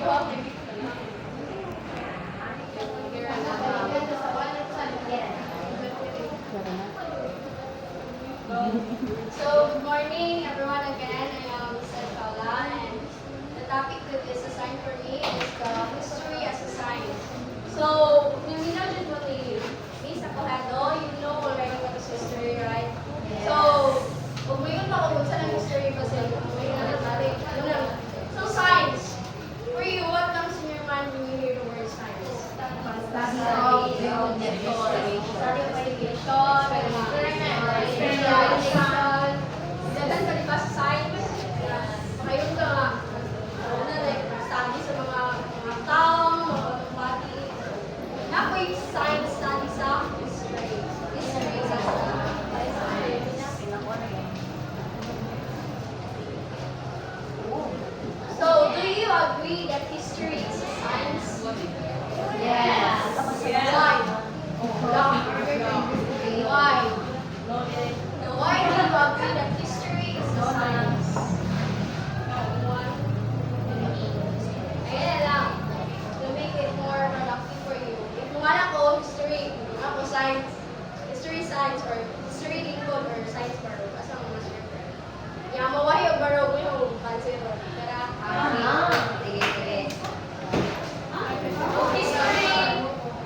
So, good morning everyone again. I am Miss Paula, and the topic that is assigned for me is the history as a science. So, yung ginagin mo ni Miss Acohado, you know already what is history, right? So, huwag mo yun makabuksan ng history kasi huwag mo yun natin. So, science. For you, what comes in your mind when you hear the word science? Study of education, dagan ka diba sa science? Ngayon ka nga, study sa mga tao, mga body. Napo yung science study sa history. History is a science. So, do you agree that history is a science? Yes. Why? Why? Now, why do you agree that history is a science? Ayan lang. To make it more productive for you. If mga ako, history, ako science, history science, or history lingkod, or science barog, asa mga siyempre. Yung mawahi o barog, yung pansin ko. Kaya, history,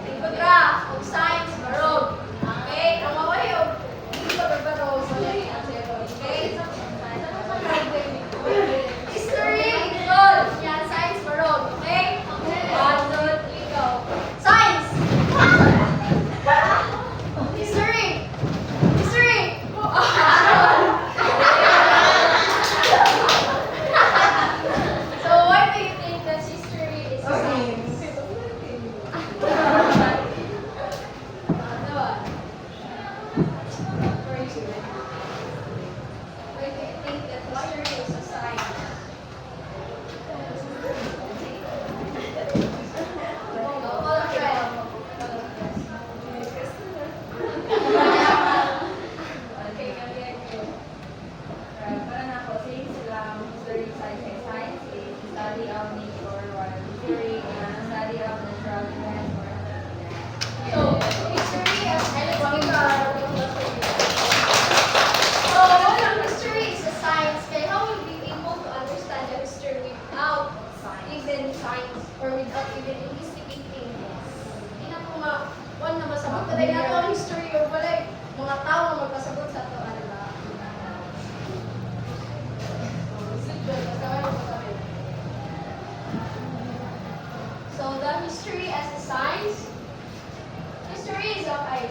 lingkod ra, o science barog. Okay? Ang mawahi o lingkod o barog, so yan ang pansin ko. Okay? History, lingkod. Yan, science barog. Okay? 1, 2, 3, go. Science! History! History! So why do you think that history is a science? For you. Why do you think that history is a science? Call a friend. Okay, okay. Para na ako, since history science is study of nature or history and study of natural events or So, history as history is a science, kaya how will we be able to understand the history without even science or without even investigating? Hindi na po one na masabot. Kada na ito ang history or wala mga tao na magpasabot sa ito. Ano ba? So, the history as a science. History is okay.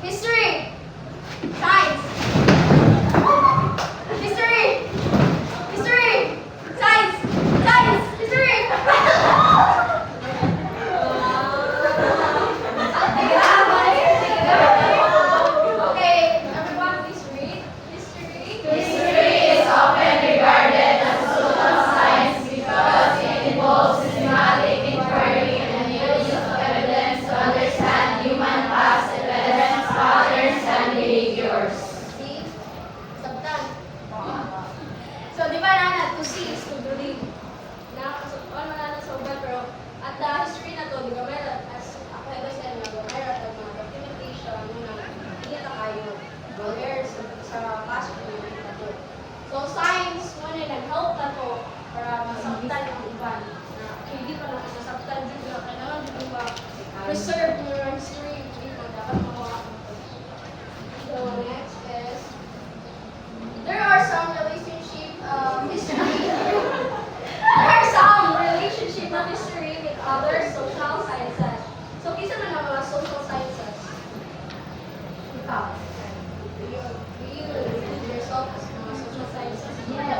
History! Science! History! History! Science! Science! History! Okay, everyone please read. History. History is often regarded as a social science because it involves systematic inquiry and the use of evidence to understand human past events, patterns, and behaviors. See? Sabtan. So, di ba na to see is to believe. Ano na sa uban, pero at the history na to, di ba, meron, as ako ay gusto na meron at mga documentation, hindi na kayo. There's sa classroom na to. So, science, mo na nag-help na to para masabtan ang uban. Na hindi pa na masabtan din na kailangan din ba preserve your history, hindi mo dapat makuha. So, next is, there are some relationship history. There are some relationship of history with other social sciences. So, kisa na mga social sciences. Ikaw. Do you include yourself as mga social sciences? Yes.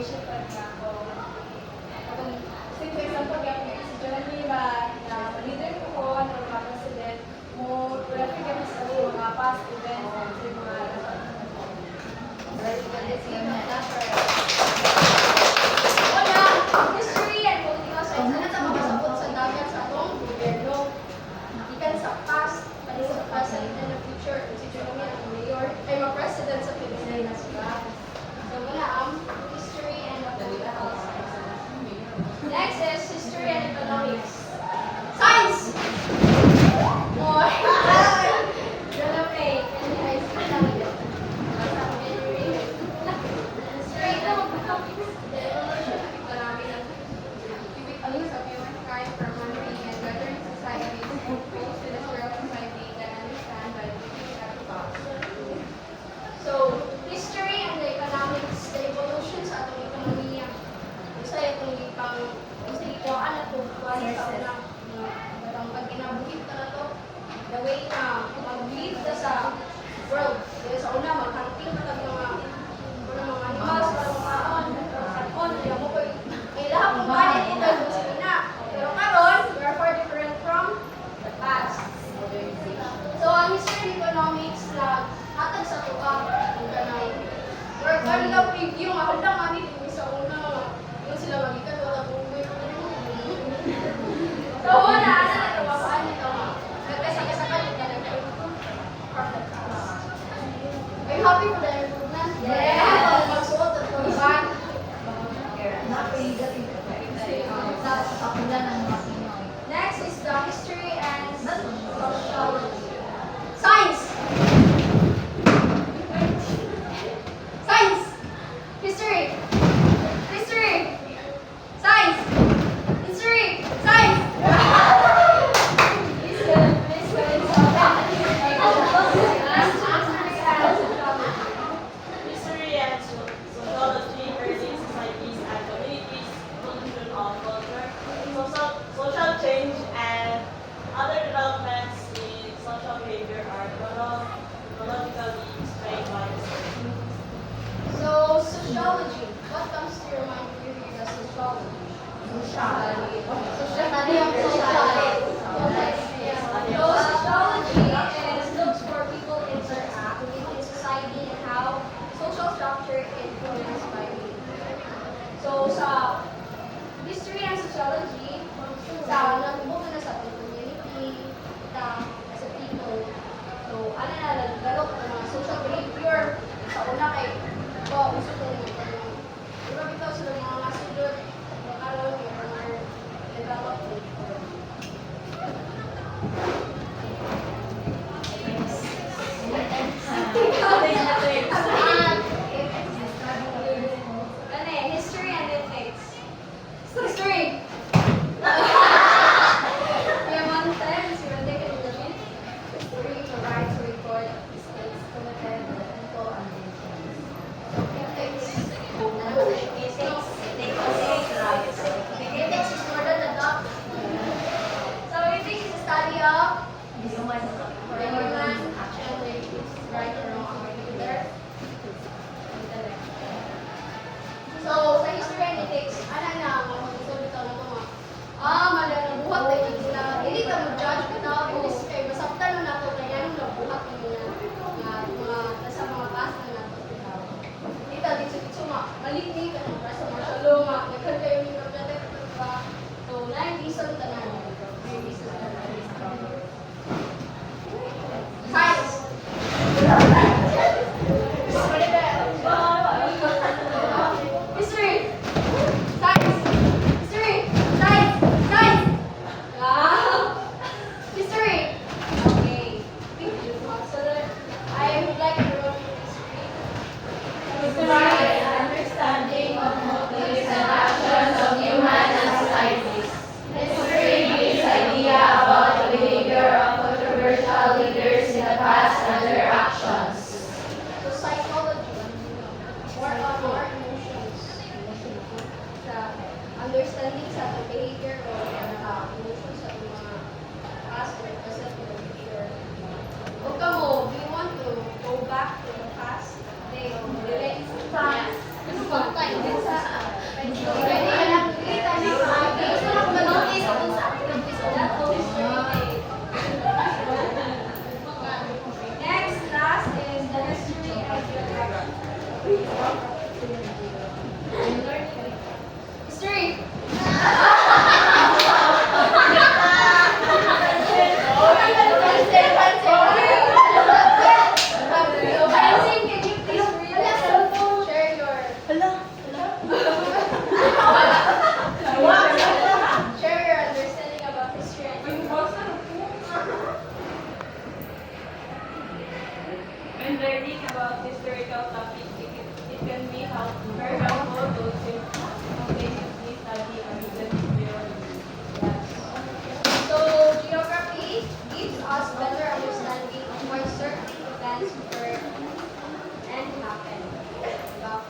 leadership at nga ako. Atong, for example, si Jeremy ba, na leader ko, ano, mga president, mo represent sa mga past events at sa mga Una, history and political science. Ano sa mapasabot sa dagat sa atong gobyerno? Ikan sa past, pati sa present and the future. Kung si Jeremy ang mayor, ay ma-president sa Pilipinas, diba? So, muna ang history and political science. Next is history and economics. Science! More. Jeremy, can you guys see that again? History and economics. The evolution of economy and cubic use of humankind from hungry and veteran societies goes to the world society that understand by looking at the box. So, history and the economics, the evolution sa atong ekonomiya. Gusto itong ipang, gusto ikuhaan at kukuhaan sa unang ang pag ginabuhit na to, the way na mag-live na sa world. Kaya sa una, mag-hunting na lang mga animals, mga kaon, kaya mo ko, may lahat ng kanin ito, gusto na. Pero karon, we are far different from the past. So, ang history and economics na hatag sa tuwa, ang ganay. Or ano lang preview, ako lang manit, sa una, yung sila magikan, wala kong may So, una, ano na ito, mapaan ito, nagkasakasakan yung ganag from the past. Are you happy for the improvement? Yeah! Magsuot at pagban. Next is the history and sociology. Science! Science! History! History! Science! History! Science! History and sociology, early societies and communities, evolution of culture, social change, and other developments in social behavior are chronologically explained by history. So, sociology. What comes to your mind when you hear the sociology? Sociology. So, sociology looks for people interact within society and how social structure is influenced by behavior. So, sa history and sociology, sa nagbubuto na sa ating community, as a people. So, ano na, nagdevelop ng mga social behavior. Sa una kay, gusto ko yung diba bitaw sila mga nasudot, makaroon yung mga develop. Ano eh, history and ethics. History! Kaya one time, si Rende ka nila history, the right to record mistakes committed and people and nations. Ethics. Ethics is more than the doctor. So ethics is the study of human action, right or wrong according to their intellect. So, sa history and ethics, ano na, gusto dito na ito mga, malalabuhat na yun sila. Hindi ka mag-judge ka tapos, kay masaktan mo na ito, kaya nung nabuhat mo na mga, nasa mga past na nato. Dito, dito, malinig ka ng prasa, masyalo, nagkal kayo yung kapatid, pa. So, na yung reason ka na. May reason ka na. Science! History! Science! History! Science! Science! Next class is the history and geography. History. Francine, can you please read and share your share your understanding about history and geography? When learning about historical topics, it can be very helpful to simultaneously study a recent history or yes. So, geography gives us better understanding of why certain events occur and happen. Diba?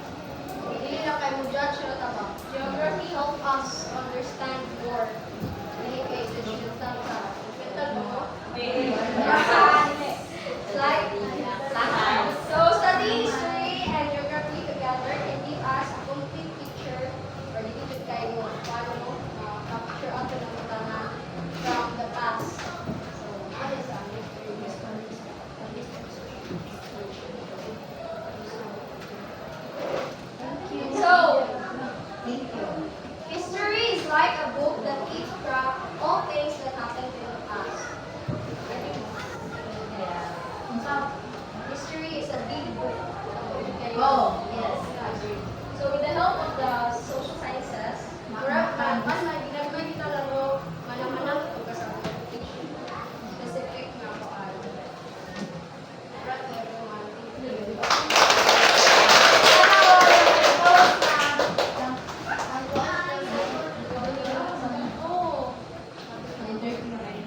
Hindi lang kayo mo-judge na tama. Geography help us understand war. Hindi kayo sa mental ka. Mental mo? Like, so studying history and geography together can give us a complete picture or dito kayo paano mo capture ang pinagmutanan from the past. So, what is that? So, history is like a book that keeps track of all things that happened in the past. History is a big book. Oh, yes. So with the help of the social sciences, one might